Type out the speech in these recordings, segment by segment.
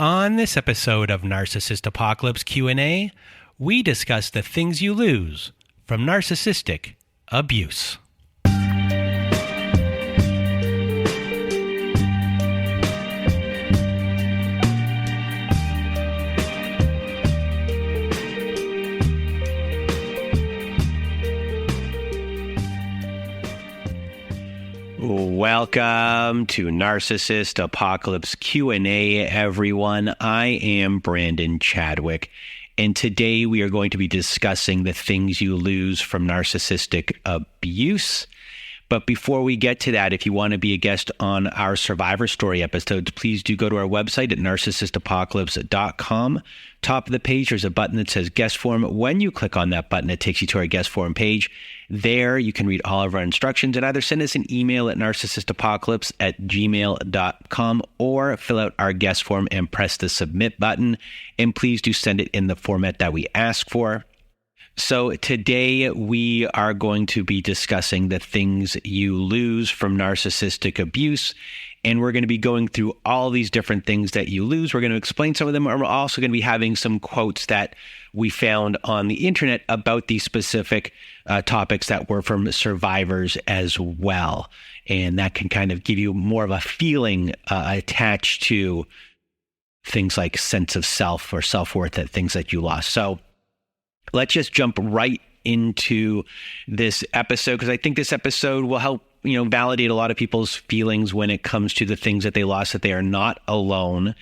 On this episode of Narcissist Apocalypse Q&A, we discuss the things you lose from narcissistic abuse. Welcome to Narcissist Apocalypse Q&A, everyone. I am Brandon Chadwick, and today we are going to be discussing the things you lose from narcissistic abuse. But before we get to that, if you want to be a guest on our Survivor Story episodes, please do go to our website at narcissistapocalypse.com. Top of the page, there's a button that says Guest Form. When you click on that button, it takes you to our Guest Form page. There, you can read all of our instructions and either send us an email at narcissistapocalypse@gmail.com or fill out our guest form and press the Submit button. And please do send it in the format that we ask for. So today we are going to be discussing the things you lose from narcissistic abuse. And we're going to be going through all these different things that you lose. We're going to explain some of them. And we're also going to be having some quotes that we found on the internet about these specific topics that were from survivors as well. And that can kind of give you more of a feeling attached to things like sense of self or self-worth, at things that you lost. So let's just jump right into this episode, because I think this episode will help, validate a lot of people's feelings when it comes to the things that they lost, that they are not alone.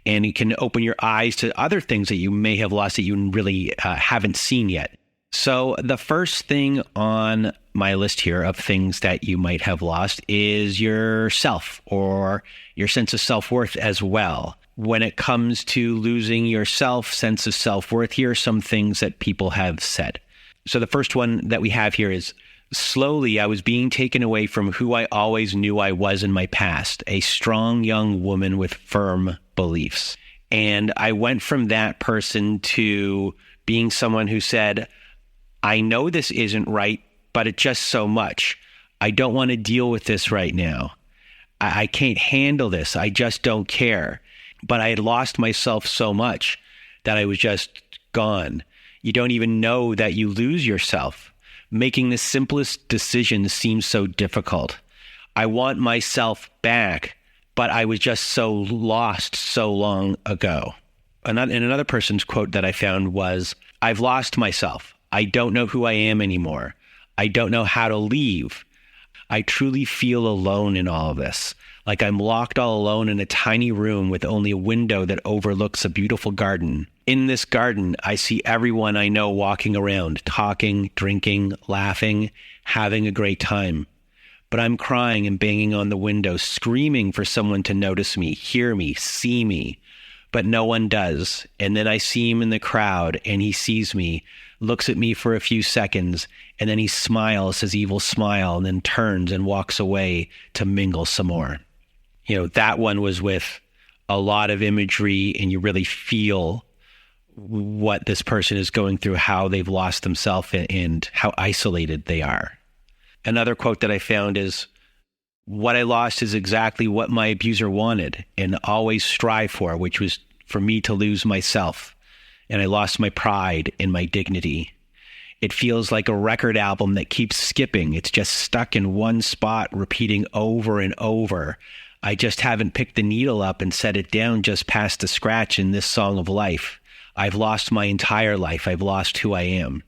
And it can open your eyes to other things that you may have lost that you really haven't seen yet. So the first thing on my list here of things that you might have lost is yourself, or your sense of self-worth as well. When it comes to losing yourself, sense of self-worth, here are some things that people have said. So the first one that we have here is, slowly I was being taken away from who I always knew I was in my past, a strong young woman with firm beliefs. And I went from that person to being someone who said, I know this isn't right, but it's just so much. I don't want to deal with this right now. I can't handle this. I just don't care. But I had lost myself so much that I was just gone. You don't even know that you lose yourself. Making the simplest decision seems so difficult. I want myself back, but I was just so lost so long ago. And another person's quote that I found was, I've lost myself. I don't know who I am anymore. I don't know how to leave. I truly feel alone in all of this. Like I'm locked all alone in a tiny room with only a window that overlooks a beautiful garden. In this garden, I see everyone I know walking around, talking, drinking, laughing, having a great time. But I'm crying and banging on the window, screaming for someone to notice me, hear me, see me. But no one does. And then I see him in the crowd and he sees me, looks at me for a few seconds, and then he smiles his evil smile and then turns and walks away to mingle some more. That one was with a lot of imagery, and you really feel what this person is going through, how they've lost themselves and how isolated they are. Another quote that I found is, what I lost is exactly what my abuser wanted and always strive for, which was for me to lose myself. And I lost my pride and my dignity. It feels like a record album that keeps skipping. It's just stuck in one spot, repeating over and over. I just haven't picked the needle up and set it down just past the scratch in this song of life. I've lost my entire life. I've lost who I am.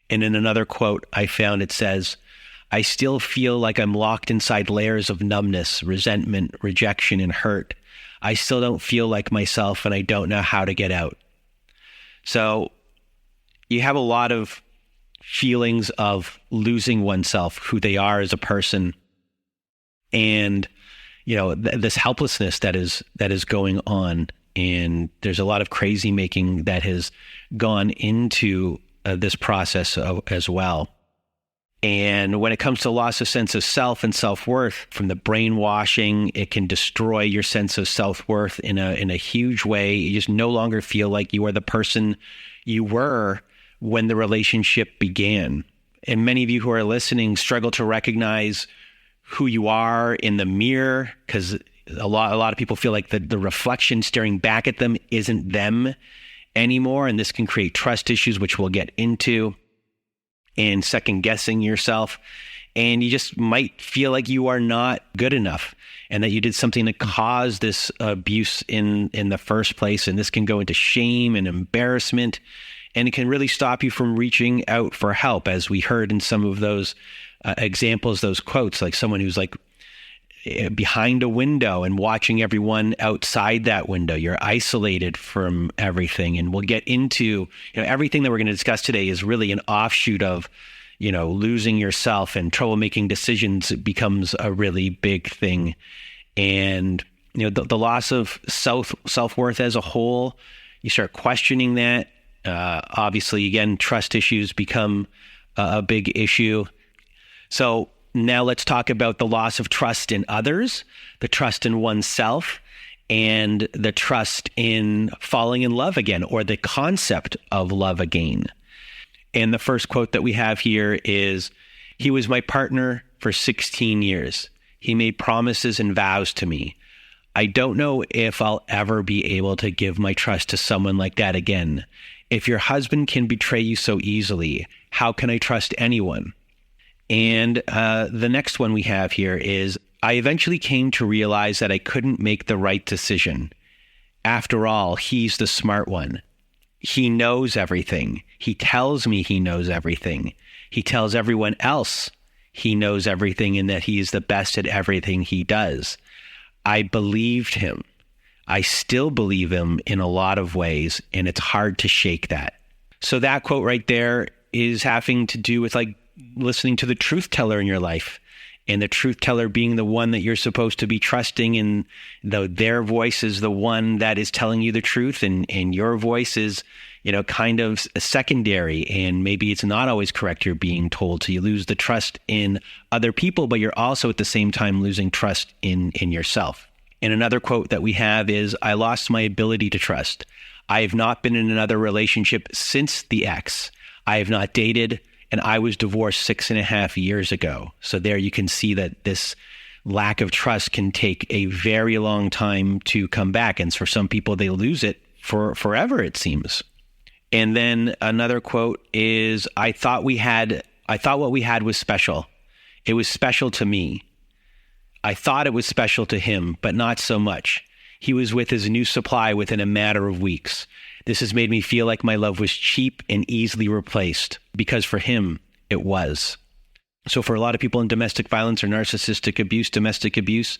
And in another quote I found, it says, I still feel like I'm locked inside layers of numbness, resentment, rejection, and hurt. I still don't feel like myself, and I don't know how to get out. So you have a lot of feelings of losing oneself, who they are as a person, and this helplessness that is going on. And there's a lot of crazy making that has gone into this process as well. And when it comes to loss of sense of self and self-worth, from the brainwashing, it can destroy your sense of self-worth in a huge way. You just no longer feel like you are the person you were when the relationship began. And many of you who are listening struggle to recognize who you are in the mirror, because a lot of people feel like the reflection staring back at them isn't them anymore. And this can create trust issues, which we'll get into, and second guessing yourself. And you just might feel like you are not good enough and that you did something to cause this abuse in the first place. And this can go into shame and embarrassment, and it can really stop you from reaching out for help, as we heard in some of those examples, those quotes, like someone who's like behind a window and watching everyone outside that window. You're isolated from everything. And we'll get into, everything that we're going to discuss today is really an offshoot of, losing yourself, and trouble making decisions becomes a really big thing. And, the loss of self-worth as a whole, you start questioning that. Obviously, again, trust issues become a big issue. So now let's talk about the loss of trust in others, the trust in oneself, and the trust in falling in love again, or the concept of love again. And the first quote that we have here is, "He was my partner for 16 years. He made promises and vows to me. I don't know if I'll ever be able to give my trust to someone like that again. If your husband can betray you so easily, how can I trust anyone?" And the next one we have here is, "I eventually came to realize that I couldn't make the right decision. After all, he's the smart one. He knows everything. He tells me he knows everything. He tells everyone else he knows everything and that he is the best at everything he does. I believed him. I still believe him in a lot of ways, and it's hard to shake that." So that quote right there is having to do with like listening to the truth teller in your life, and the truth teller being the one that you're supposed to be trusting, and their voice is the one that is telling you the truth, and your voice is, kind of secondary, and maybe it's not always correct, you're being told. So you lose the trust in other people, but you're also at the same time losing trust in yourself. And another quote that we have is, "I lost my ability to trust. I have not been in another relationship since the ex. I have not dated, and I was divorced 6.5 years ago." So there you can see that this lack of trust can take a very long time to come back. And for some people, they lose it for forever, it seems. And then another quote is, I thought what we had was special. It was special to me. I thought it was special to him, but not so much. He was with his new supply within a matter of weeks. This has made me feel like my love was cheap and easily replaced, because for him, it was. So for a lot of people in domestic violence or narcissistic abuse, domestic abuse,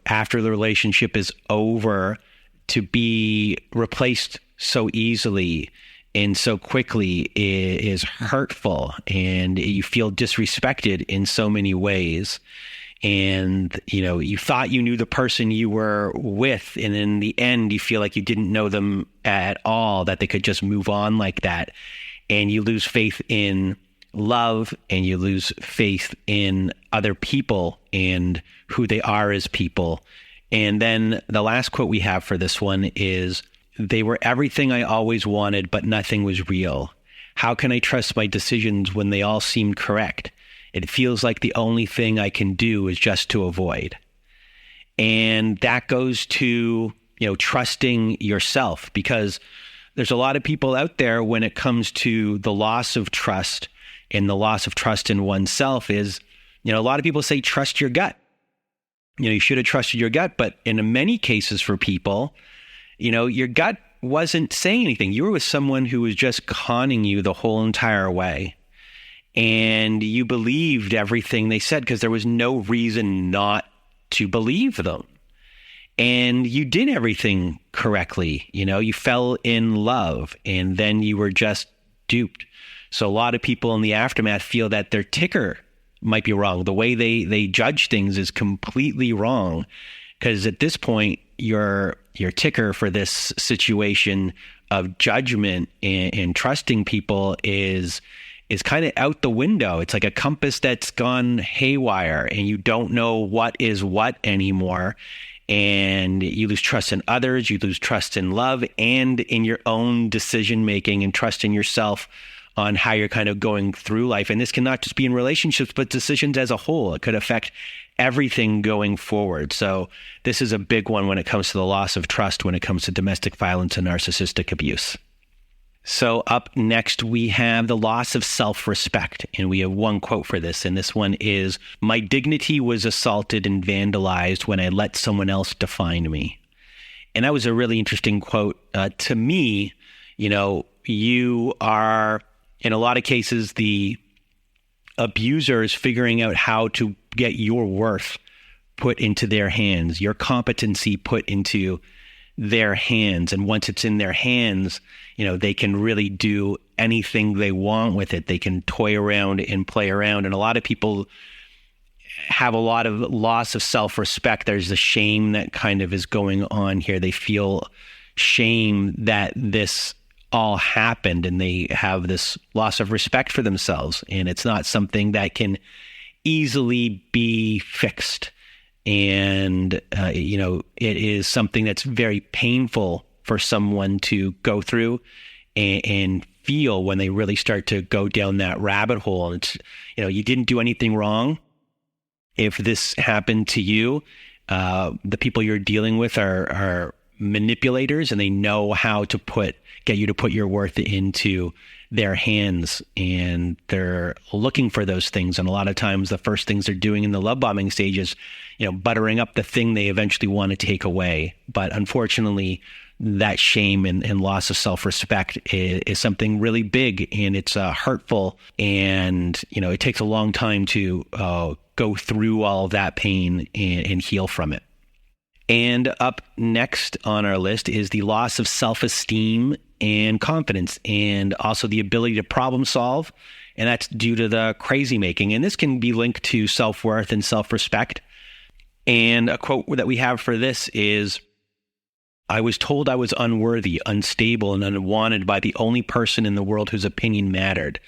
after the relationship is over, to be replaced so easily and so quickly is hurtful, and you feel disrespected in so many ways. And, you thought you knew the person you were with, and in the end, you feel like you didn't know them at all, that they could just move on like that. And you lose faith in love, and you lose faith in other people and who they are as people. And then the last quote we have for this one is, "They were everything I always wanted, but nothing was real. How can I trust my decisions when they all seemed correct? It feels like the only thing I can do is just to avoid." And that goes to, trusting yourself, because there's a lot of people out there when it comes to the loss of trust, and the loss of trust in oneself is, a lot of people say, trust your gut. You should have trusted your gut. But in many cases for people, your gut wasn't saying anything. You were with someone who was just conning you the whole entire way. And you believed everything they said because there was no reason not to believe them. And you did everything correctly. You fell in love, and then you were just duped. So a lot of people in the aftermath feel that their ticker might be wrong. The way they judge things is completely wrong, because at this point, your ticker for this situation of judgment and trusting people is kind of out the window. It's like a compass that's gone haywire, and you don't know what is what anymore. And you lose trust in others, you lose trust in love and in your own decision making, and trust in yourself on how you're kind of going through life. And this can not just be in relationships, but decisions as a whole. It could affect everything going forward. So this is a big one when it comes to the loss of trust, when it comes to domestic violence and narcissistic abuse. So up next, we have the loss of self-respect. And we have one quote for this. And this one is, "My dignity was assaulted and vandalized when I let someone else define me." And that was a really interesting quote. To me, you are, in a lot of cases, the abuser is figuring out how to get your worth put into their hands, your competency put into their hands. And once it's in their hands, they can really do anything they want with it. They can toy around and play around. And a lot of people have a lot of loss of self-respect. There's the shame that kind of is going on here. They feel shame that this all happened, and they have this loss of respect for themselves. And it's not something that can easily be fixed. And, it is something that's very painful for someone to go through and feel when they really start to go down that rabbit hole. And it's, you didn't do anything wrong. If this happened to you, the people you're dealing with are manipulators, and they know how to get you to put your worth into their hands, and they're looking for those things. And a lot of times the first things they're doing in the love bombing stage is, buttering up the thing they eventually want to take away. But unfortunately, that shame and loss of self-respect is something really big, and it's hurtful. And, it takes a long time to go through all of that pain and heal from it. And up next on our list is the loss of self-esteem and confidence, and also the ability to problem solve. And that's due to the crazy making. And this can be linked to self-worth and self-respect. And a quote that we have for this is, "I was told I was unworthy, unstable, and unwanted by the only person in the world whose opinion mattered.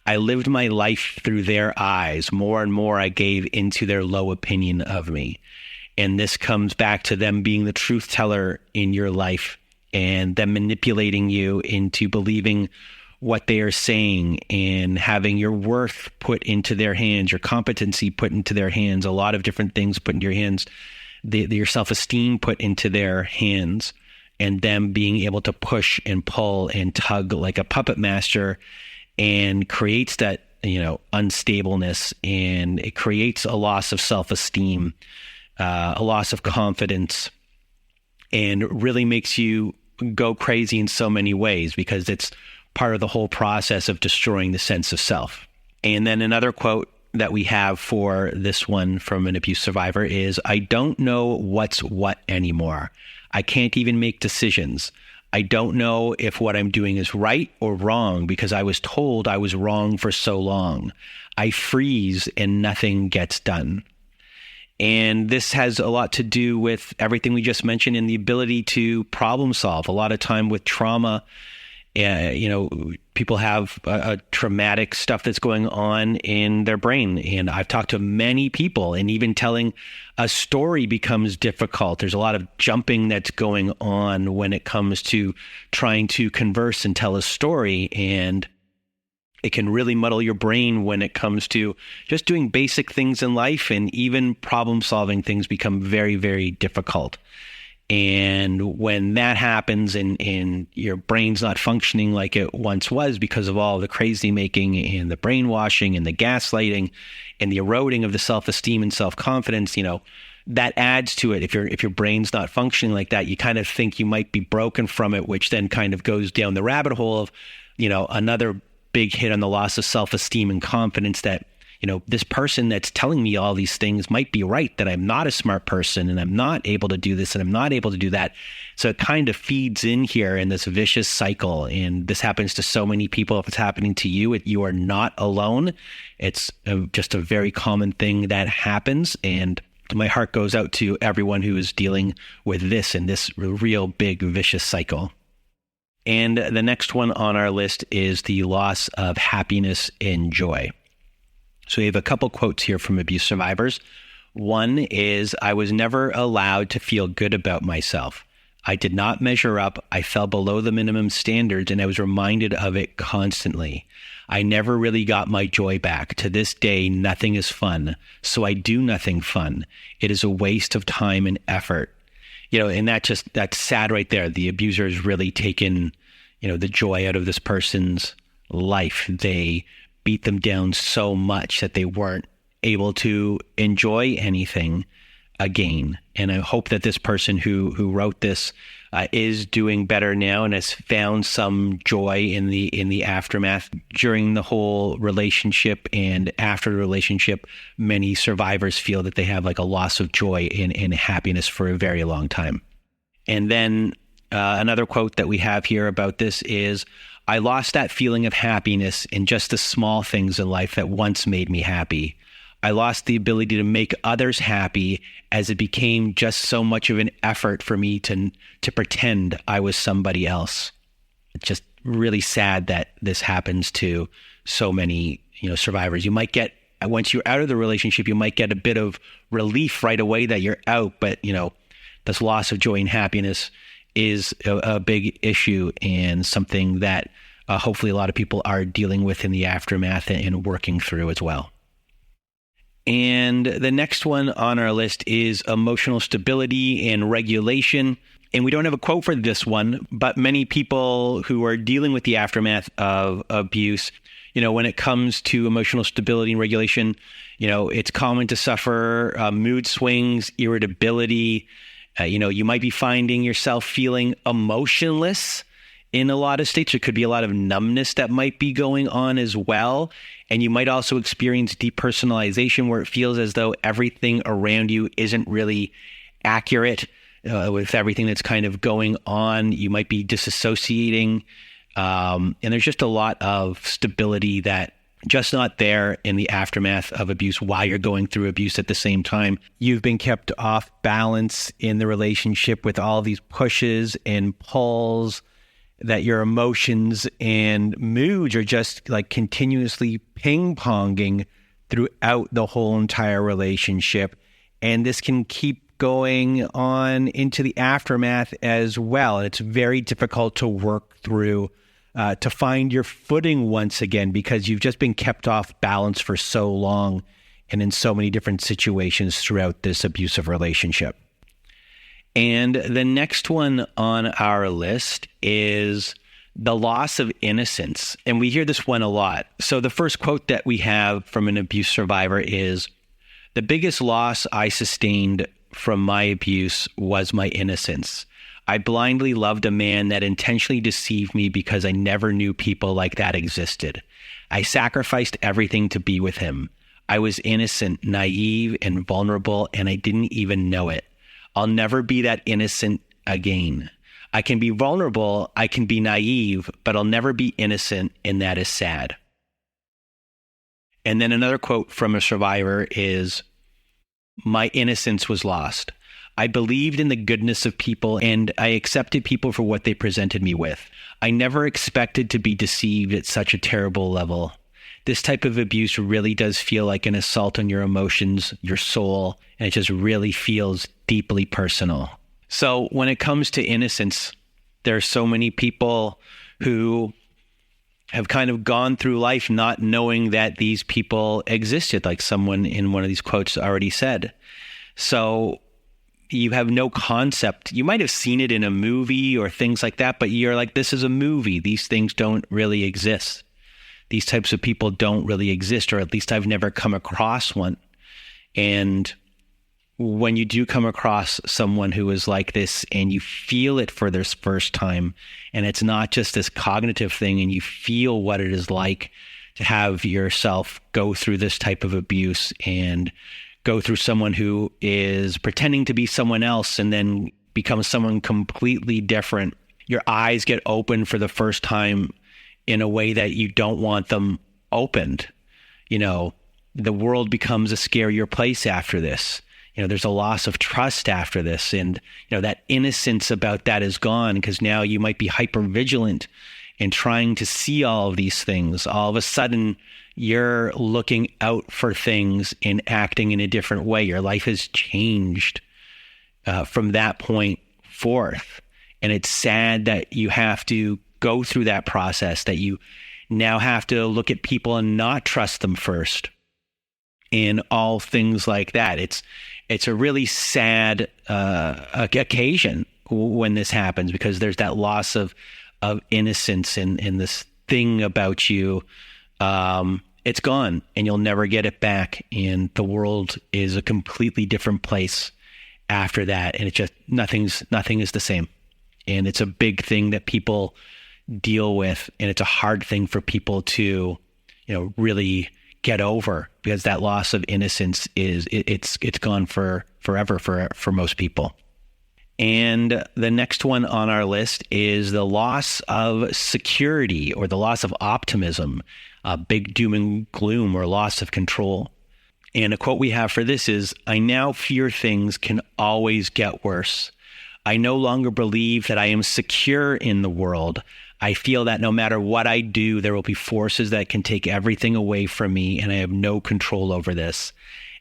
I lived my life through their eyes. More and more I gave into their low opinion of me." And this comes back to them being the truth teller in your life, and them manipulating you into believing what they are saying, and having your worth put into their hands, your competency put into their hands, a lot of different things put into your hands, your self-esteem put into their hands, and them being able to push and pull and tug like a puppet master, and creates that, unstableness, and it creates a loss of self-esteem, a loss of confidence, and really makes you go crazy in so many ways, because it's part of the whole process of destroying the sense of self. And then another quote that we have for this one from an abuse survivor is, "I don't know what's what anymore. I can't even make decisions. I don't know if what I'm doing is right or wrong, because I was told I was wrong for so long. I freeze and nothing gets done." And this has a lot to do with everything we just mentioned, and the ability to problem solve. A lot of time with trauma, people have a traumatic stuff that's going on in their brain. And I've talked to many people, and even telling a story becomes difficult. There's a lot of jumping that's going on when it comes to trying to converse and tell a story. And it can really muddle your brain when it comes to just doing basic things in life, and even problem solving things become very, very difficult. And when that happens, and your brain's not functioning like it once was because of all the crazy making and the brainwashing and the gaslighting and the eroding of the self-esteem and self-confidence, that adds to it. If your brain's not functioning like that, you kind of think you might be broken from it, which then kind of goes down the rabbit hole of, another big hit on the loss of self-esteem and confidence, that, this person that's telling me all these things might be right, that I'm not a smart person, and I'm not able to do this, and I'm not able to do that. So it kind of feeds in here in this vicious cycle. And this happens to so many people. If it's happening to you, you are not alone. It's just a very common thing that happens. And my heart goes out to everyone who is dealing with this and this real big vicious cycle. And the next one on our list is the loss of happiness and joy. So we have a couple quotes here from abuse survivors. One is, "I was never allowed to feel good about myself. I did not measure up. I fell below the minimum standards, and I was reminded of it constantly. I never really got my joy back. To this day, nothing is fun. So I do nothing fun. It is a waste of time and effort. And that's sad right there. The abuser has really taken, the joy out of this person's life. They beat them down so much that they weren't able to enjoy anything again. And I hope that this person who wrote this is doing better now and has found some joy in the aftermath. During the whole relationship and after the relationship, many survivors feel that they have like a loss of joy and happiness for a very long time. And then another quote that we have here about this is, I lost that feeling of happiness in just the small things in life that once made me happy. I lost the ability to make others happy as it became just so much of an effort for me to pretend I was somebody else. It's just really sad that this happens to so many, survivors. You might get, once you're out of the relationship, you might get a bit of relief right away that you're out, but this loss of joy and happiness is a big issue and something that hopefully a lot of people are dealing with in the aftermath and working through as well. And the next one on our list is emotional stability and regulation. And we don't have a quote for this one, but many people who are dealing with the aftermath of abuse, when it comes to emotional stability and regulation, it's common to suffer mood swings, irritability. You might be finding yourself feeling emotionless in a lot of states. There could be a lot of numbness that might be going on as well. And you might also experience depersonalization, where it feels as though everything around you isn't really accurate with everything that's kind of going on. You might be disassociating. And there's just a lot of stability that just not there in the aftermath of abuse while you're going through abuse at the same time. You've been kept off balance in the relationship with all these pushes and pulls, that your emotions and moods are just like continuously ping-ponging throughout the whole entire relationship. And this can keep going on into the aftermath as well. And it's very difficult to work through, to find your footing once again, because you've just been kept off balance for so long and in so many different situations throughout this abusive relationship. And the next one on our list is the loss of innocence. And we hear this one a lot. So the first quote that we have from an abuse survivor is, the biggest loss I sustained from my abuse was my innocence. I blindly loved a man that intentionally deceived me because I never knew people like that existed. I sacrificed everything to be with him. I was innocent, naive, and vulnerable, and I didn't even know it. I'll never be that innocent again. I can be vulnerable, I can be naive, but I'll never be innocent, and that is sad. And then another quote from a survivor is, my innocence was lost. I believed in the goodness of people, and I accepted people for what they presented me with. I never expected to be deceived at such a terrible level. This type of abuse really does feel like an assault on your emotions, your soul, and it just really feels deeply personal. So when it comes to innocence, there are so many people who have kind of gone through life not knowing that these people existed, like someone in one of these quotes already said. So you have no concept. You might have seen it in a movie or things like that, but you're like, this is a movie. These things don't really exist. These types of people don't really exist, or at least I've never come across one. And when you do come across someone who is like this and you feel it for this first time, and it's not just this cognitive thing, and you feel what it is like to have yourself go through this type of abuse and go through someone who is pretending to be someone else and then becomes someone completely different. Your eyes get opened for the first time in a way that you don't want them opened. The world becomes a scarier place after this. There's a loss of trust after this. And, that innocence about that is gone, because now you might be hyper vigilant and trying to see all of these things. All of a sudden, you're looking out for things and acting in a different way. Your life has changed from that point forth. And it's sad that you have to go through that process, that you now have to look at people and not trust them first, and all things like that. It's a really sad occasion when this happens, because there's that loss of innocence and this thing about you. It's gone and you'll never get it back. And the world is a completely different place after that. And it just, nothing is the same. And it's a big thing that people deal with. And it's a hard thing for people to, really get over, because that loss of innocence it's gone forever for most people. And the next one on our list is the loss of security, or the loss of optimism, big doom and gloom, or loss of control. And a quote we have for this is, "I now fear things can always get worse. I no longer believe that I am secure in the world. I feel that no matter what I do, there will be forces that can take everything away from me, and I have no control over this."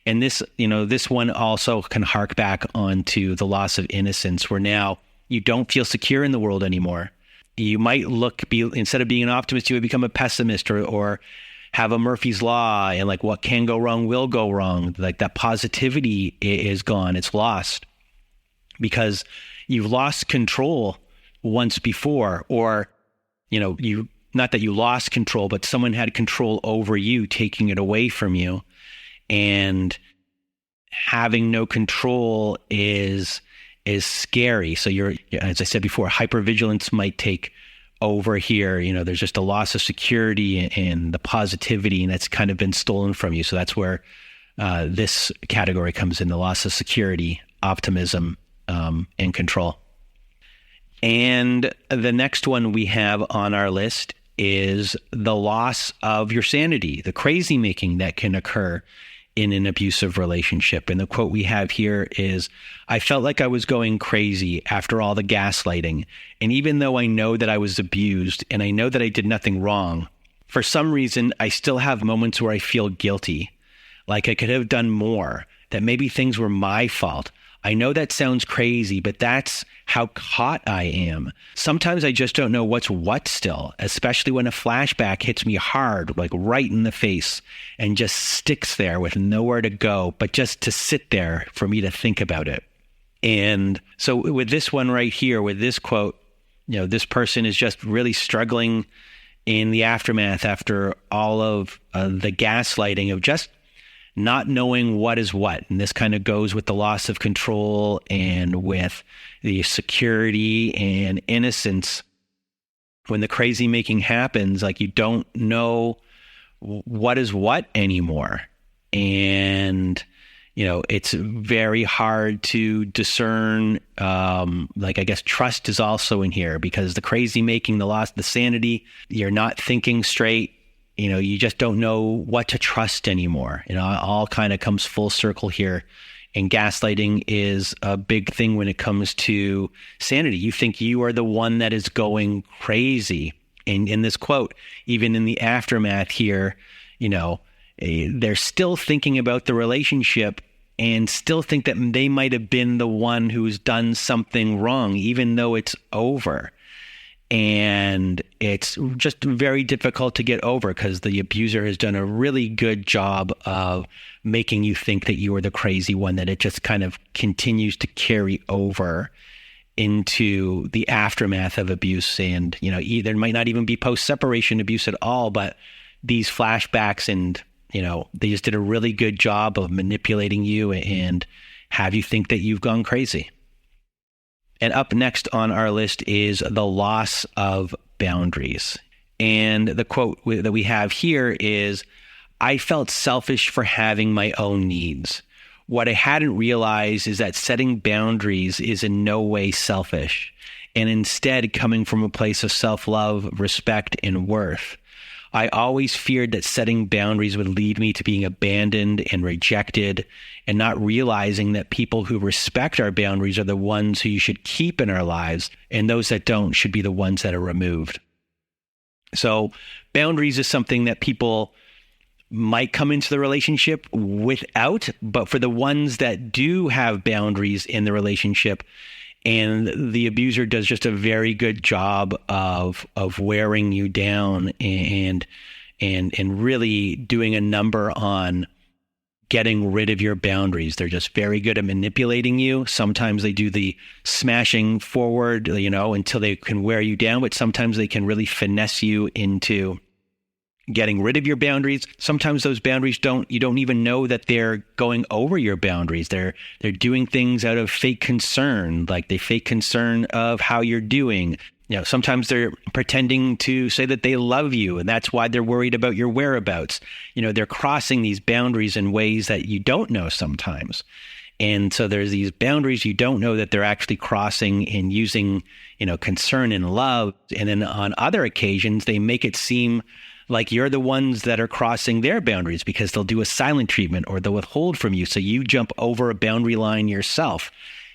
And this, this one also can hark back onto the loss of innocence, where now you don't feel secure in the world anymore. You might instead of being an optimist, you would become a pessimist, or have a Murphy's Law, and like, what can go wrong will go wrong. Like, that positivity is gone. It's lost because you've lost control once before, or, not that you lost control, but someone had control over you, taking it away from you. And having no control is scary. So you're, as I said before, hypervigilance might take over here. There's just a loss of security and the positivity, and that's kind of been stolen from you. So that's where this category comes in: the loss of security, optimism, and control. And the next one we have on our list is the loss of your sanity, the crazy making that can occur in an abusive relationship. And the quote we have here is, "I felt like I was going crazy after all the gaslighting. And even though I know that I was abused and I know that I did nothing wrong, for some reason, I still have moments where I feel guilty, like I could have done more, that maybe things were my fault. I know that sounds crazy, but that's how caught I am. Sometimes I just don't know what's what still, especially when a flashback hits me hard, like right in the face, and just sticks there with nowhere to go, but just to sit there for me to think about it." And so with this one right here, with this quote, this person is just really struggling in the aftermath after all of the gaslighting of just not knowing what is what. And this kind of goes with the loss of control and with the security and innocence. When the crazy making happens, like, you don't know what is what anymore. And, it's very hard to discern. I guess trust is also in here, because the crazy making, the loss, the sanity, you're not thinking straight. You just don't know what to trust anymore. It all kind of comes full circle here. And gaslighting is a big thing when it comes to sanity. You think you are the one that is going crazy. And in this quote, even in the aftermath here, they're still thinking about the relationship and still think that they might have been the one who's done something wrong, even though it's over. And it's just very difficult to get over, because the abuser has done a really good job of making you think that you are the crazy one, that it just kind of continues to carry over into the aftermath of abuse. And, there might not even be post-separation abuse at all, but these flashbacks, and, they just did a really good job of manipulating you and have you think that you've gone crazy. And up next on our list is the loss of boundaries. And the quote that we have here is, "I felt selfish for having my own needs. What I hadn't realized is that setting boundaries is in no way selfish, and instead coming from a place of self-love, respect, and worth. I always feared that setting boundaries would lead me to being abandoned and rejected, and not realizing that people who respect our boundaries are the ones who you should keep in our lives, and those that don't should be the ones that are removed." So boundaries is something that people might come into the relationship without, but for the ones that do have boundaries in the relationship, And the abuser does just a very good job of wearing you down and really doing a number on getting rid of your boundaries. They're just very good at manipulating you. Sometimes they do the smashing forward, until they can wear you down, but sometimes they can really finesse you into getting rid of your boundaries. Sometimes those boundaries you don't even know that they're going over your boundaries. They're doing things out of fake concern, like they fake concern of how you're doing. Sometimes they're pretending to say that they love you, and that's why they're worried about your whereabouts. They're crossing these boundaries in ways that you don't know sometimes. And so there's these boundaries you don't know that they're actually crossing and using, concern and love. And then on other occasions, they make it seem like you're the ones that are crossing their boundaries because they'll do a silent treatment or they'll withhold from you. So you jump over a boundary line yourself,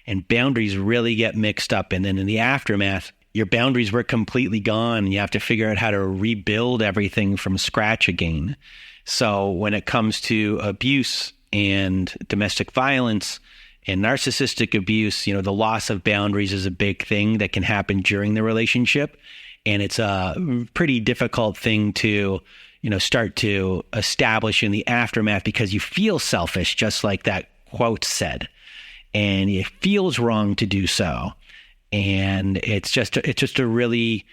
and boundaries really get mixed up. And then in the aftermath, your boundaries were completely gone and you have to figure out how to rebuild everything from scratch again. So when it comes to abuse and domestic violence and narcissistic abuse, the loss of boundaries is a big thing that can happen during the relationship. And it's a pretty difficult thing to, start to establish in the aftermath because you feel selfish, just like that quote said, and it feels wrong to do so. And it's just a really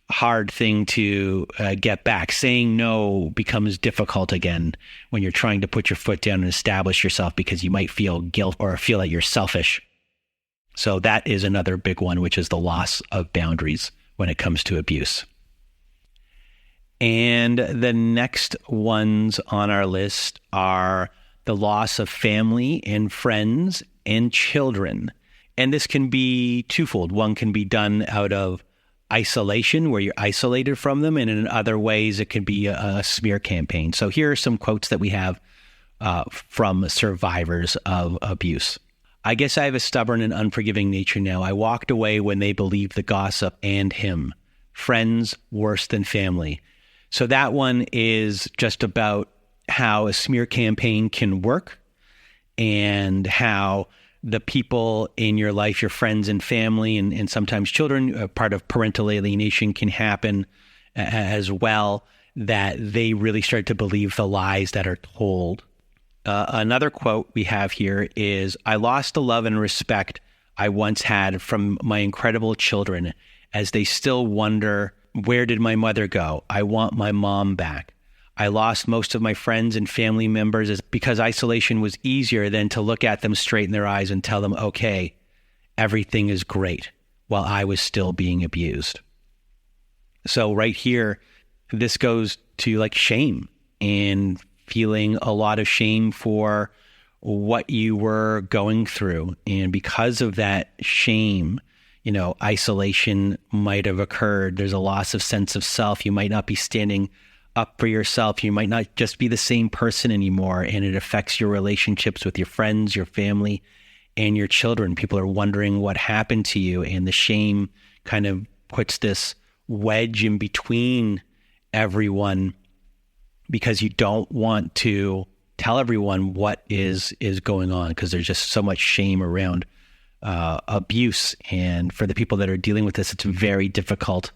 hard thing to get back. Saying no becomes difficult again when you're trying to put your foot down and establish yourself because you might feel guilt or feel that you're selfish. So that is another big one, which is the loss of boundaries when it comes to abuse. And the next ones on our list are the loss of family and friends and children. And this can be twofold. One can be done out of isolation, where you're isolated from them, and in other ways it can be a smear campaign. So here are some quotes that we have from survivors of abuse. I guess I have a stubborn and unforgiving nature now. I walked away when they believed the gossip and him. Friends worse than family. So that one is just about how a smear campaign can work and how the people in your life, your friends and family, and sometimes children, part of parental alienation can happen as well, that they really start to believe the lies that are told. Another quote we have here is, I lost the love and respect I once had from my incredible children as they still wonder, where did my mother go? I want my mom back. I lost most of my friends and family members because isolation was easier than to look at them straight in their eyes and tell them, okay, everything is great, while I was still being abused. So right here, this goes to like shame and feeling a lot of shame for what you were going through. And because of that shame, isolation might have occurred. There's a loss of sense of self. You might not be standing up for yourself. You might not just be the same person anymore. And it affects your relationships with your friends, your family, and your children. People are wondering what happened to you. And the shame kind of puts this wedge in between everyone because you don't want to tell everyone what is going on because there's just so much shame around abuse. And for the people that are dealing with this, it's very difficult,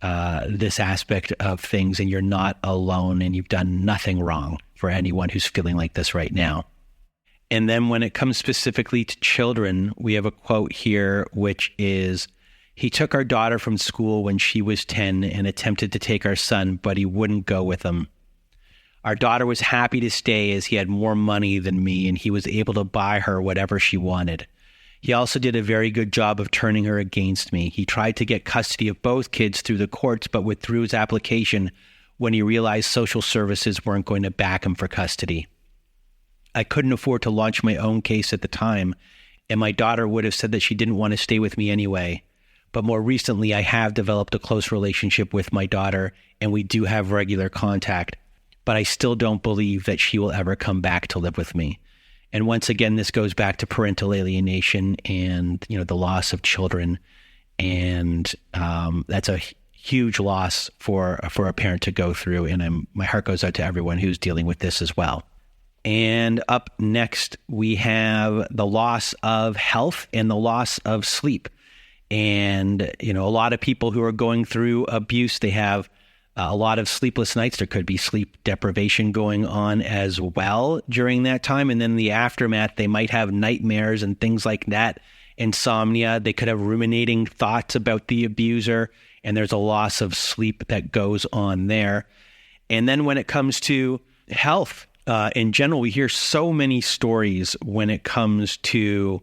this aspect of things, and you're not alone and you've done nothing wrong for anyone who's feeling like this right now. And then when it comes specifically to children, we have a quote here, which is, he took our daughter from school when she was 10 and attempted to take our son, but he wouldn't go with him. Our daughter was happy to stay as he had more money than me and he was able to buy her whatever she wanted. He also did a very good job of turning her against me. He tried to get custody of both kids through the courts, but withdrew his application when he realized social services weren't going to back him for custody. I couldn't afford to launch my own case at the time, and my daughter would have said that she didn't want to stay with me anyway. But more recently, I have developed a close relationship with my daughter, and we do have regular contact. But I still don't believe that she will ever come back to live with me. And once again, this goes back to parental alienation and, the loss of children. And that's a huge loss for a parent to go through. And my heart goes out to everyone who's dealing with this as well. And up next, we have the loss of health and the loss of sleep. And, a lot of people who are going through abuse, they have a lot of sleepless nights. There could be sleep deprivation going on as well during that time. And then the aftermath, they might have nightmares and things like that, insomnia. They could have ruminating thoughts about the abuser, and there's a loss of sleep that goes on there. And then when it comes to health, in general, we hear so many stories when it comes to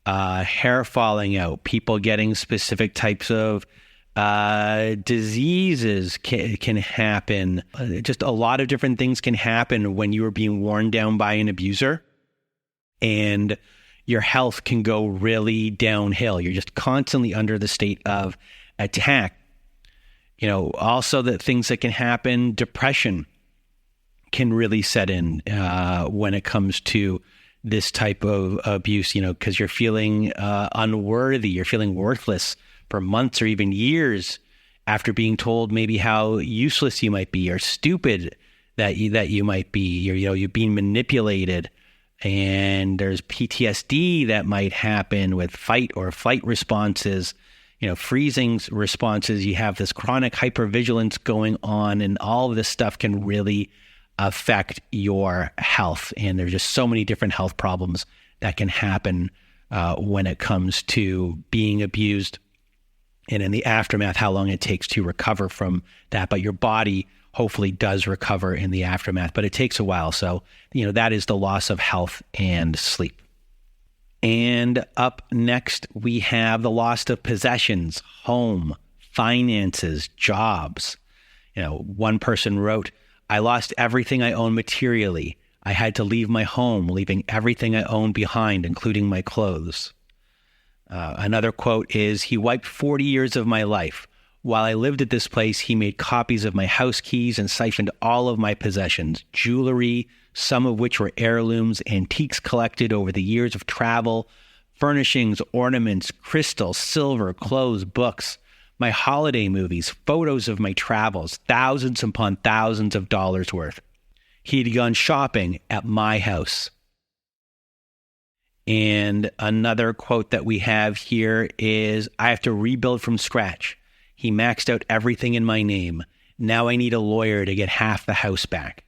hair falling out, people getting specific types of diseases can happen. Just a lot of different things can happen when you are being worn down by an abuser, and your health can go really downhill. You're just constantly under the state of attack. Also the things that can happen, depression can really set in when it comes to this type of abuse, because you're feeling unworthy, you're feeling worthless for months or even years after being told maybe how useless you might be or stupid that you might be. You're being manipulated, and there's PTSD that might happen with fight or flight responses, freezing responses. You have this chronic hypervigilance going on, and all of this stuff can really affect your health. And there's just so many different health problems that can happen when it comes to being abused, and in the aftermath, how long it takes to recover from that. But your body hopefully does recover in the aftermath, but it takes a while. So, that is the loss of health and sleep. And up next, we have the loss of possessions, home, finances, jobs. One person wrote, "I lost everything I own materially. I had to leave my home, leaving everything I owned behind, including my clothes." Another quote is, "He wiped 40 years of my life. While I lived at this place, he made copies of my house keys and siphoned all of my possessions, jewelry, some of which were heirlooms, antiques collected over the years of travel, furnishings, ornaments, crystals, silver, clothes, books, my holiday movies, photos of my travels, thousands upon thousands of dollars worth. He'd gone shopping at my house." And another quote that we have here is, "I have to rebuild from scratch. He maxed out everything in my name. Now I need a lawyer to get half the house back."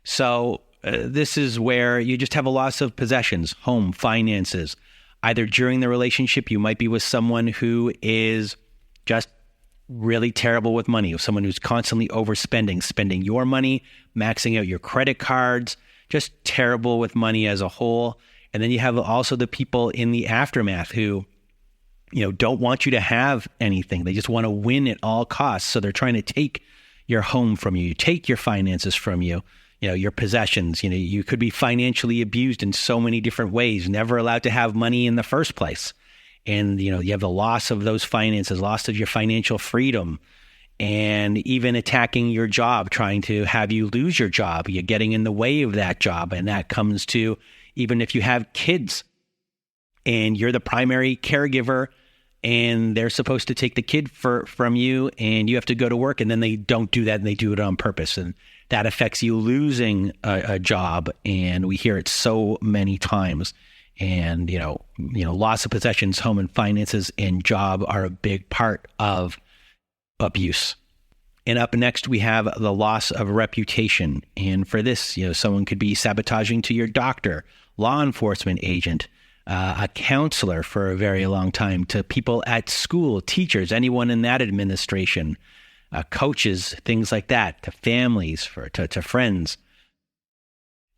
So this is where you just have a loss of possessions, home, finances. Either during the relationship, you might be with someone who is just really terrible with money, or someone who's constantly overspending, spending your money, maxing out your credit cards, just terrible with money as a whole. And then you have also the people in the aftermath who, don't want you to have anything. They just want to win at all costs. So they're trying to take your home from you, take your finances from you, your possessions. You could be financially abused in so many different ways, never allowed to have money in the first place. And, you have the loss of those finances, loss of your financial freedom, and even attacking your job, trying to have you lose your job. You're getting in the way of that job. And that comes to even if you have kids and you're the primary caregiver and they're supposed to take the kid from you and you have to go to work, and then they don't do that and they do it on purpose. And that affects you losing a job. And we hear it so many times. And, loss of possessions, home and finances, and job are a big part of abuse. And up next, we have the loss of reputation. And for this, someone could be sabotaging to your doctor, law enforcement agent, a counselor for a very long time, to people at school, teachers, anyone in that administration, coaches, things like that, to families, to friends.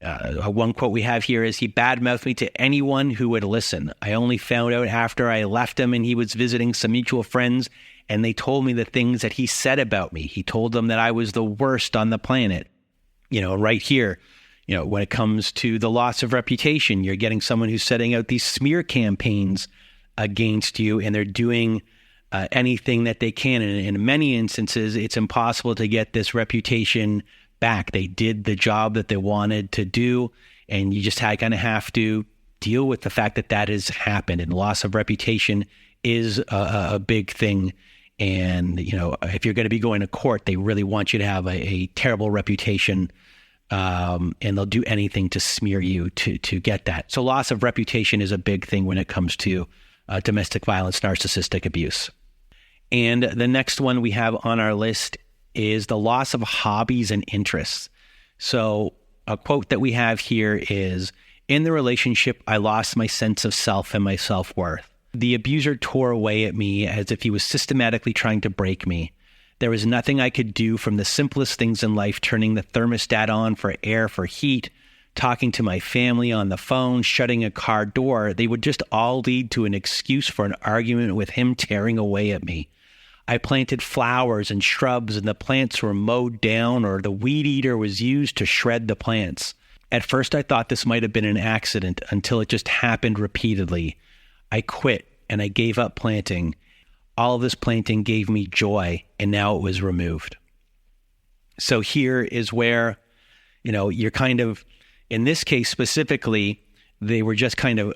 One quote we have here is, "He badmouthed me to anyone who would listen. I only found out after I left him and he was visiting some mutual friends, and they told me the things that he said about me. He told them that I was the worst on the planet." Right here, when it comes to the loss of reputation, you're getting someone who's setting out these smear campaigns against you, and they're doing anything that they can. And in many instances, it's impossible to get this reputation back. They did the job that they wanted to do, and you just kind of have to deal with the fact that that has happened. And loss of reputation is a big thing. And, if you're going to be going to court, they really want you to have a terrible reputation and they'll do anything to smear you to get that. So loss of reputation is a big thing when it comes to domestic violence, narcissistic abuse. And the next one we have on our list is the loss of hobbies and interests. So a quote that we have here is, "In the relationship, I lost my sense of self and my self-worth. The abuser tore away at me as if he was systematically trying to break me. There was nothing I could do, from the simplest things in life, turning the thermostat on for air, for heat, talking to my family on the phone, shutting a car door. They would just all lead to an excuse for an argument with him tearing away at me. I planted flowers and shrubs, and the plants were mowed down, or the weed eater was used to shred the plants. At first, I thought this might have been an accident until it just happened repeatedly. I quit and I gave up planting. All of this planting gave me joy, and now it was removed." So here is where, you're kind of, in this case specifically, they were just kind of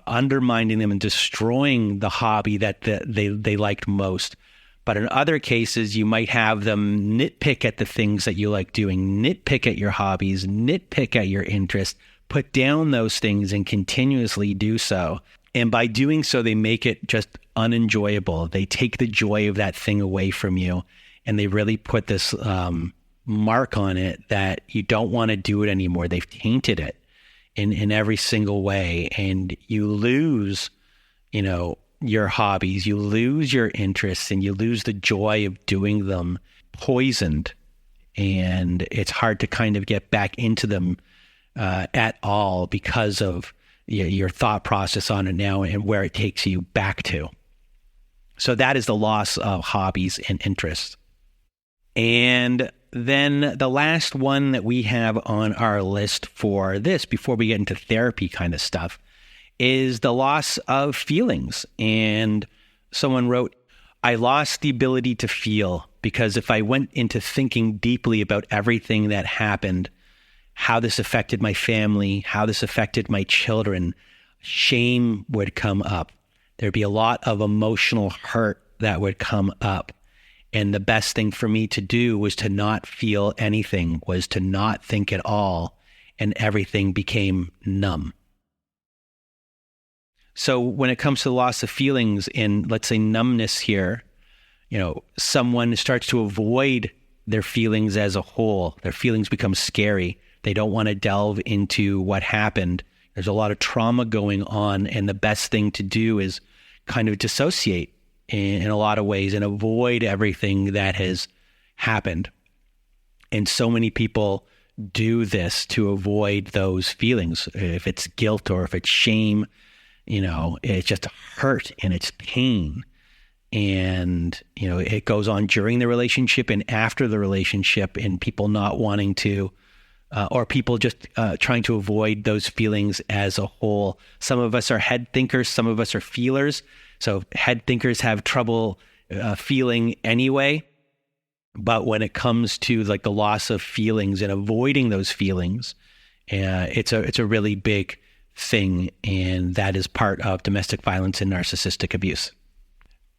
undermining them and destroying the hobby that they liked most. But in other cases, you might have them nitpick at the things that you like doing, nitpick at your hobbies, nitpick at your interests, put down those things and continuously do so. And by doing so, they make it just unenjoyable. They take the joy of that thing away from you, and they really put this mark on it that you don't want to do it anymore. They've tainted it in every single way, and you lose, your hobbies, you lose your interests, and you lose the joy of doing them poisoned. And it's hard to kind of get back into them at all because of your thought process on it now and where it takes you back to. So that is the loss of hobbies and interests. And then the last one that we have on our list for this, before we get into therapy kind of stuff, is the loss of feelings. And someone wrote, "I lost the ability to feel, because if I went into thinking deeply about everything that happened, how this affected my family, how this affected my children, shame would come up. There'd be a lot of emotional hurt that would come up. And the best thing for me to do was to not feel anything, was to not think at all, and everything became numb." So when it comes to the loss of feelings and, let's say, numbness here, someone starts to avoid their feelings as a whole. Their feelings become scary. They don't want to delve into what happened. There's a lot of trauma going on, and the best thing to do is kind of dissociate in a lot of ways and avoid everything that has happened. And so many people do this to avoid those feelings. If it's guilt or if it's shame, it's just hurt and it's pain. And, it goes on during the relationship and after the relationship, and people not wanting to, or people just trying to avoid those feelings as a whole. Some of us are head thinkers, some of us are feelers. So head thinkers have trouble feeling anyway. But when it comes to like the loss of feelings and avoiding those feelings, it's a really big thing. And that is part of domestic violence and narcissistic abuse.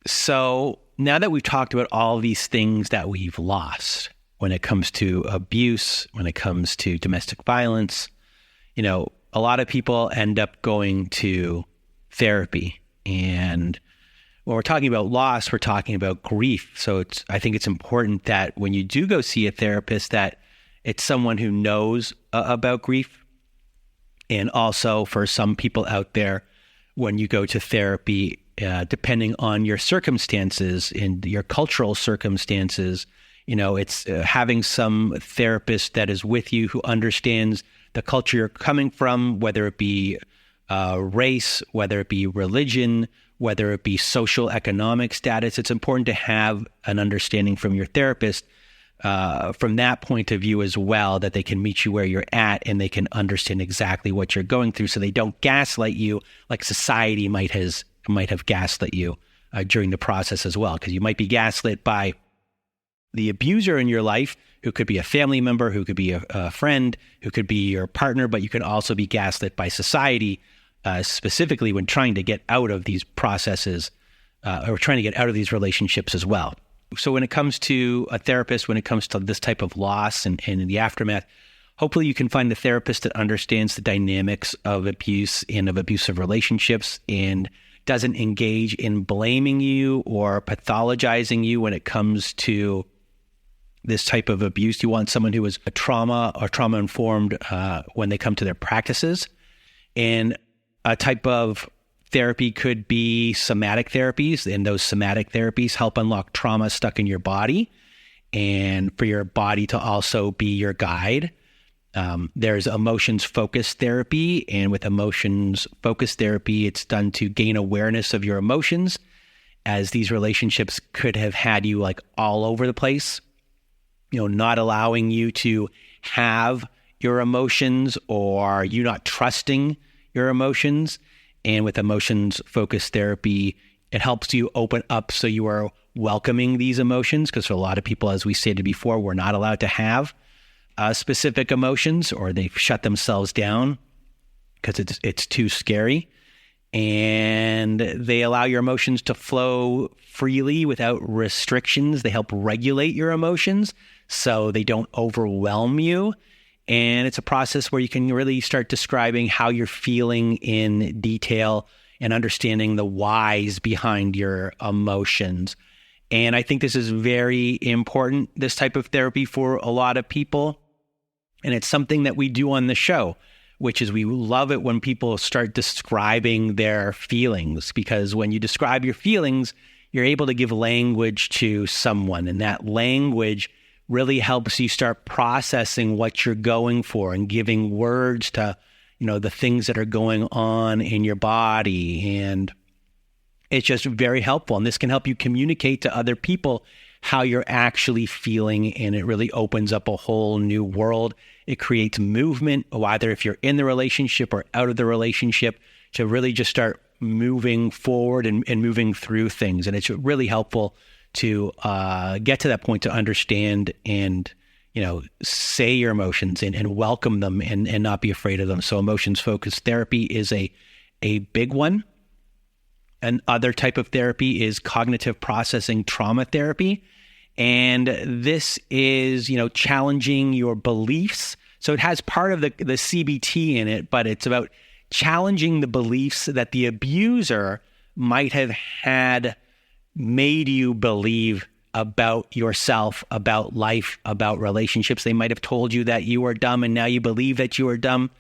So now that we've talked about all these things that we've lost when it comes to abuse, when it comes to domestic violence, a lot of people end up going to therapy. And when we're talking about loss, we're talking about grief. So I think it's important that when you do go see a therapist, that it's someone who knows about grief. And also for some people out there, when you go to therapy, depending on your circumstances and your cultural circumstances, it's having some therapist that is with you who understands the culture you're coming from, whether it be race, whether it be religion, whether it be social economic status. It's important to have an understanding from your therapist from that point of view as well, that they can meet you where you're at and they can understand exactly what you're going through, so they don't gaslight you like society might have gaslit you during the process as well. Because you might be gaslit by the abuser in your life, who could be a family member, who could be a friend, who could be your partner, but you can also be gaslit by society, specifically when trying to get out of these processes or trying to get out of these relationships as well. So when it comes to a therapist, when it comes to this type of loss and in the aftermath, Hopefully you can find a therapist that understands the dynamics of abuse and of abusive relationships and doesn't engage in blaming you or pathologizing you when it comes to this type of abuse. You want someone who is a trauma or trauma-informed when they come to their practices. And a type of therapy could be somatic therapies, and those somatic therapies help unlock trauma stuck in your body and for your body to also be your guide. There's emotions-focused therapy, and with emotions-focused therapy, it's done to gain awareness of your emotions, as these relationships could have had you like all over the place, not allowing you to have your emotions or you not trusting your emotions. And with emotions-focused therapy, it helps you open up so you are welcoming these emotions, because for a lot of people, as we stated before, we're not allowed to have specific emotions, or they shut themselves down because it's too scary. And they allow your emotions to flow freely without restrictions. They help regulate your emotions so they don't overwhelm you. And it's a process where you can really start describing how you're feeling in detail and understanding the whys behind your emotions. And I think this is very important, this type of therapy, for a lot of people. And it's something that we do on the show, which is we love it when people start describing their feelings, because when you describe your feelings, you're able to give language to someone. And that language really helps you start processing what you're going for and giving words to, the things that are going on in your body. And it's just very helpful. And this can help you communicate to other people how you're actually feeling. And it really opens up a whole new world. It creates movement, either if you're in the relationship or out of the relationship, to really just start moving forward and moving through things. And it's really helpful to get to that point to understand and, say your emotions and welcome them and not be afraid of them. So emotions-focused therapy is a big one. Another type of therapy is cognitive processing trauma therapy. And this is, challenging your beliefs. So it has part of the CBT in it, but it's about challenging the beliefs that the abuser might have had made you believe about yourself, about life, about relationships. They might have told you that you were dumb and now you believe that you are dumb.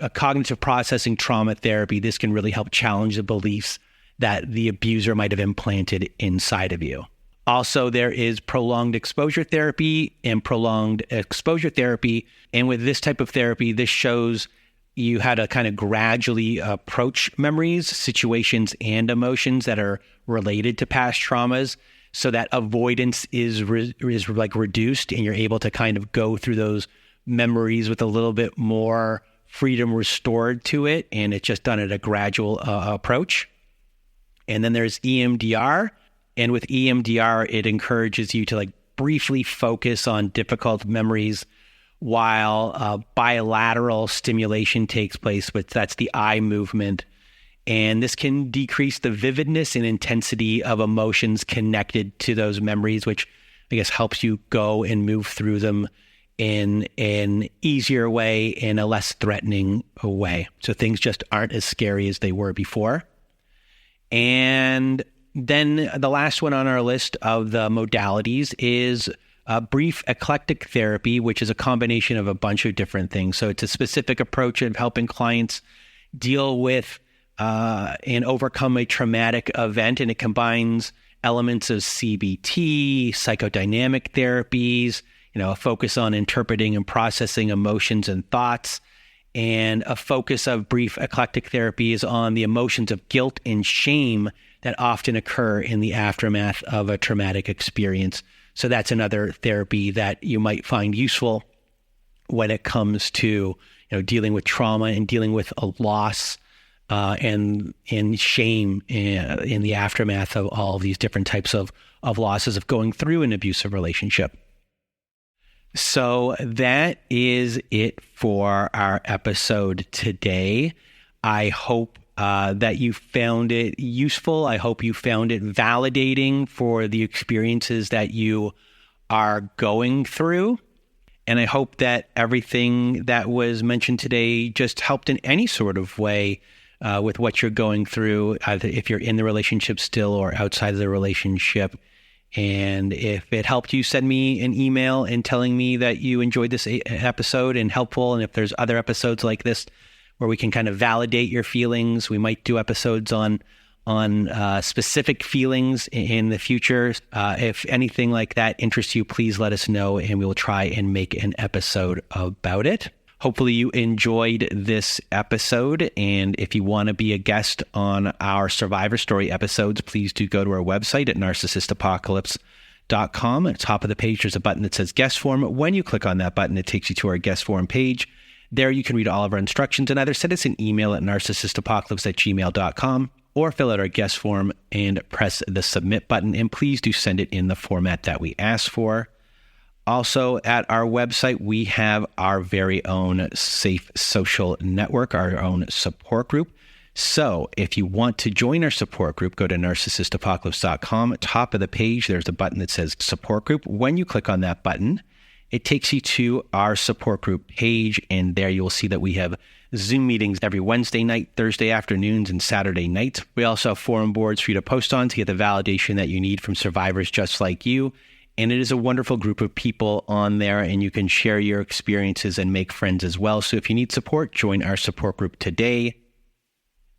A cognitive processing trauma therapy, this can really help challenge the beliefs that the abuser might have implanted inside of you. Also, there is prolonged exposure therapy and prolonged exposure therapy. And with this type of therapy, this shows you how to kind of gradually approach memories, situations, and emotions that are related to past traumas, so that avoidance is reduced, and you're able to kind of go through those memories with a little bit more freedom restored to it. And it's just done at a gradual approach. And then there's EMDR. And with EMDR, it encourages you to briefly focus on difficult memories while bilateral stimulation takes place, but that's the eye movement. And this can decrease the vividness and intensity of emotions connected to those memories, which I guess helps you go and move through them in an easier way, in a less threatening way. So things just aren't as scary as they were before. And then the last one on our list of the modalities is brief eclectic therapy, which is a combination of a bunch of different things. So it's a specific approach of helping clients deal with and overcome a traumatic event, and it combines elements of CBT, psychodynamic therapies, a focus on interpreting and processing emotions and thoughts. And a focus of brief eclectic therapy is on the emotions of guilt and shame that often occur in the aftermath of a traumatic experience. So that's another therapy that you might find useful when it comes to dealing with trauma and dealing with a loss and shame in the aftermath of all of these different types of losses of going through an abusive relationship. So that is it for our episode today. I hope that you found it useful. I hope you found it validating for the experiences that you are going through. And I hope that everything that was mentioned today just helped in any sort of way with what you're going through, either if you're in the relationship still or outside of the relationship. And if it helped you, send me an email and telling me that you enjoyed this episode and helpful. And if there's other episodes like this where we can kind of validate your feelings, we might do episodes on specific feelings in the future. If anything like that interests you, please let us know and we will try and make an episode about it. Hopefully you enjoyed this episode. And if you want to be a guest on our Survivor Story episodes, please do go to our website at narcissistapocalypse.com. At the top of the page, there's a button that says guest form. When you click on that button, it takes you to our guest form page. There you can read all of our instructions and either send us an email at narcissistapocalypse@gmail.com or fill out our guest form and press the submit button. And please do send it in the format that we ask for. Also, at our website, we have our very own safe social network, our own support group. So if you want to join our support group, go to narcissistapocalypse.com. Top of the page, there's a button that says support group. When you click on that button, it takes you to our support group page. And there you will see that we have Zoom meetings every Wednesday night, Thursday afternoons, and Saturday nights. We also have forum boards for you to post on to get the validation that you need from survivors just like you. And it is a wonderful group of people on there, and you can share your experiences and make friends as well. So if you need support, join our support group today.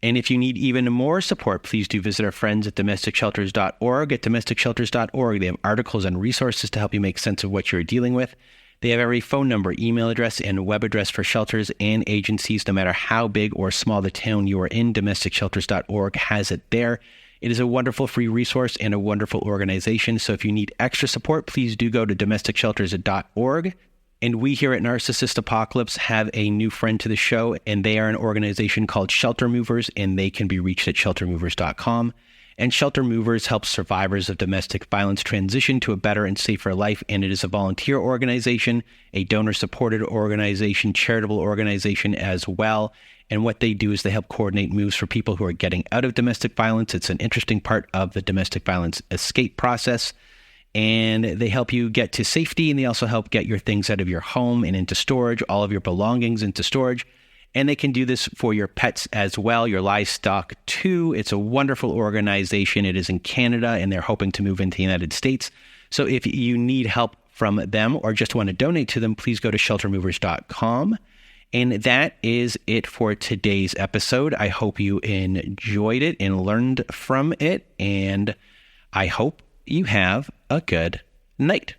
And if you need even more support, please do visit our friends at domesticshelters.org. At domesticshelters.org, they have articles and resources to help you make sense of what you're dealing with. They have every phone number, email address, and web address for shelters and agencies, no matter how big or small the town you are in. Domesticshelters.org has it there. It is a wonderful free resource and a wonderful organization. So if you need extra support, please do go to domesticshelters.org. And we here at Narcissist Apocalypse have a new friend to the show, and they are an organization called Shelter Movers, and they can be reached at sheltermovers.com. And Shelter Movers helps survivors of domestic violence transition to a better and safer life. And it is a volunteer organization, a donor-supported organization, charitable organization as well. And what they do is they help coordinate moves for people who are getting out of domestic violence. It's an interesting part of the domestic violence escape process. And they help you get to safety, and they also help get your things out of your home and into storage, all of your belongings into storage. And they can do this for your pets as well, your livestock too. It's a wonderful organization. It is in Canada, and they're hoping to move into the United States. So if you need help from them or just want to donate to them, please go to sheltermovers.com. And that is it for today's episode. I hope you enjoyed it and learned from it. And I hope you have a good night.